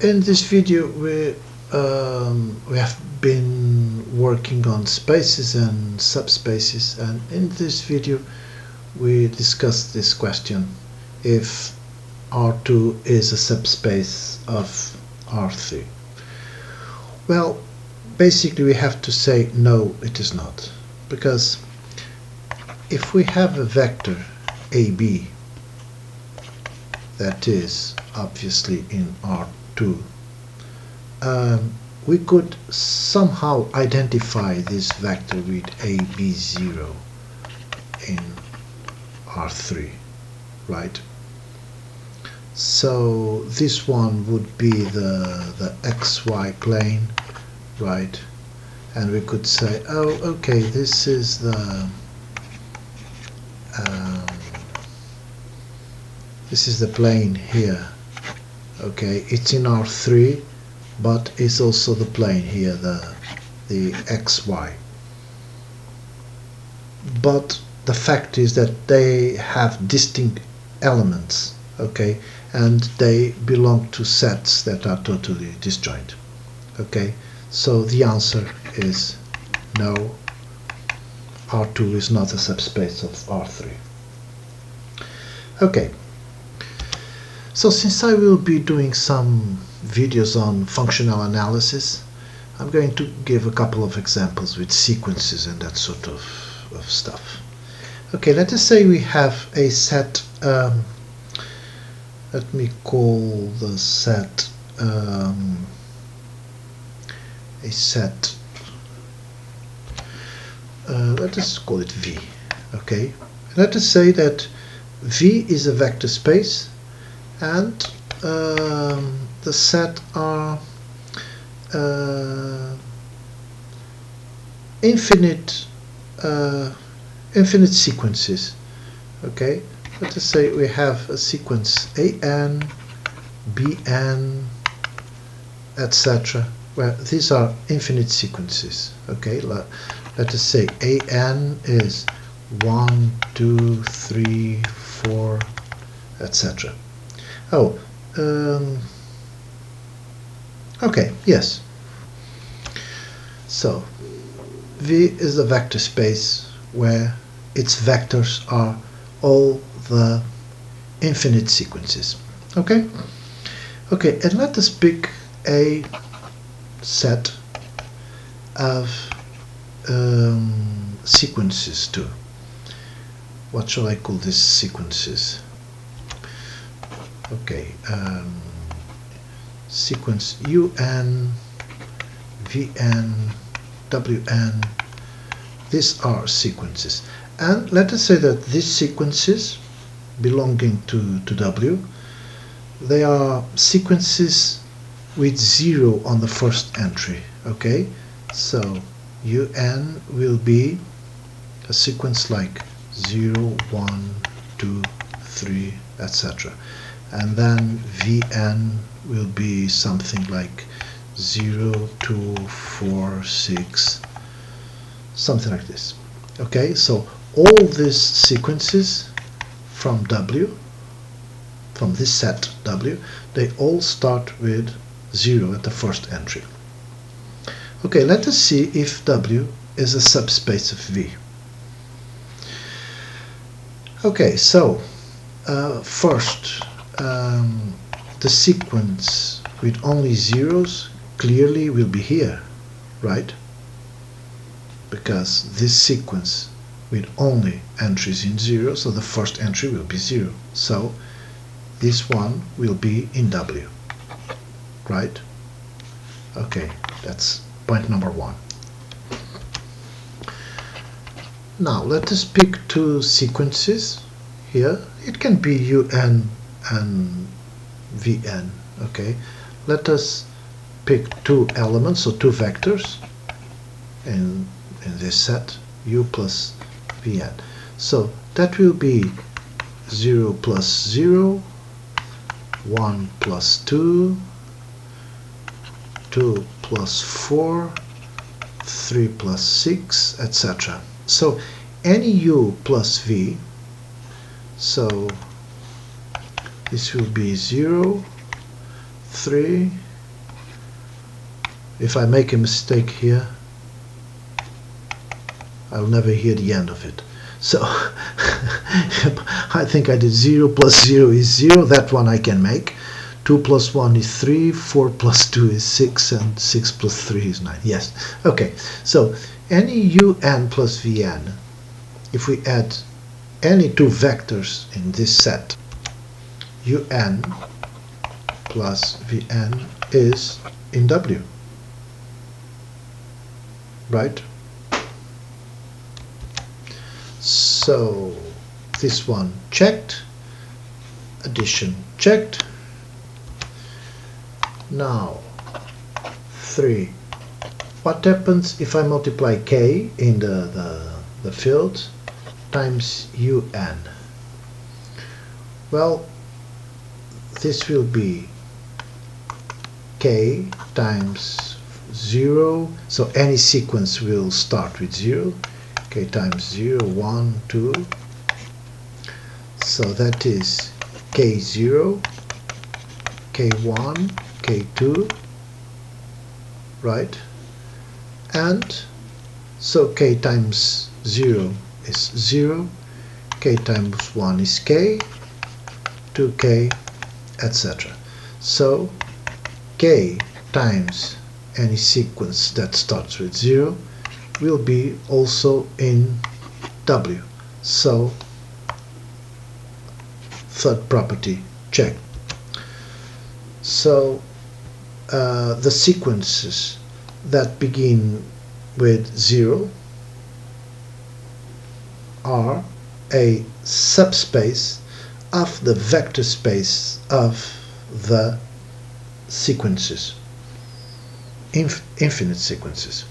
In this video we have been working on spaces and subspaces, and in this video we discussed this question: if R2 is a subspace of R3. Well, basically we have to say no, it is not, because if we have a vector AB that is obviously in R2, we could somehow identify this vector with AB0 in R3, right? So this one would be the xy plane, right? And we could say, oh, okay, this is the plane here. Okay, it's in R3, but it's also the plane here, the xy. But the fact is that they have distinct elements, okay, and they belong to sets that are totally disjoint. Okay, so the answer is no, R2 is not a subspace of R3. Okay, so since I will be doing some videos on functional analysis, I'm going to give a couple of examples with sequences and that sort of stuff. Okay, let us say we have a set, let me call the set let us call it V. Okay, let us say that V is a vector space, and the set are infinite sequences. Okay, let us say we have a sequence AN, BN, etc., where these are infinite sequences. Okay, let us say AN is 1, 2, 3, 4, etc. Oh, okay, yes. So V is a vector space where its vectors are all the infinite sequences. Okay? Okay, and let us pick a set of sequences too. What shall I call these sequences? Okay, sequence UN, VN, WN, these are sequences. And let us say that these sequences belonging to W, they are sequences with 0 on the first entry. Okay, so UN will be a sequence like 0, 1, 2, 3, etc. And then Vn will be something like 0, 2, 4, 6, something like this. Okay, so all these sequences from W, from this set W, they all start with 0 at the first entry. Okay, let us see if W is a subspace of V. Okay, so first, the sequence with only zeros clearly will be here, right? Because this sequence with only entries in 0, so the first entry will be 0. So this one will be in W, right? Okay, that's point number 1. Now let us pick two sequences here. It can be UN and VN. Okay, let us pick two elements, so two vectors in this set, U plus Vn. So that will be 0 plus 0, 1 plus 2, 2 plus 4, 3 plus 6, etc. So any U plus V, so this will be 0, 3, if I make a mistake here, I'll never hear the end of it. So I think I did 0 plus 0 is 0. That one I can make. 2 plus 1 is 3, 4 plus 2 is 6, and 6 plus 3 is 9. Yes. Okay. So any un plus vn, if we add any two vectors in this set, un plus vn is in W. Right? So this one checked, addition checked. Now 3. What happens if I multiply k in the field times un? Well, this will be k times 0, so any sequence will start with 0, k times 0, 1, 2, so that is k0, k1, k2, right? And so k times 0 is 0, k times 1 is k, 2k, etc. So k times any sequence that starts with 0 will be also in W. So third property checked. So the sequences that begin with 0 are a subspace of the vector space of the sequences, infinite sequences.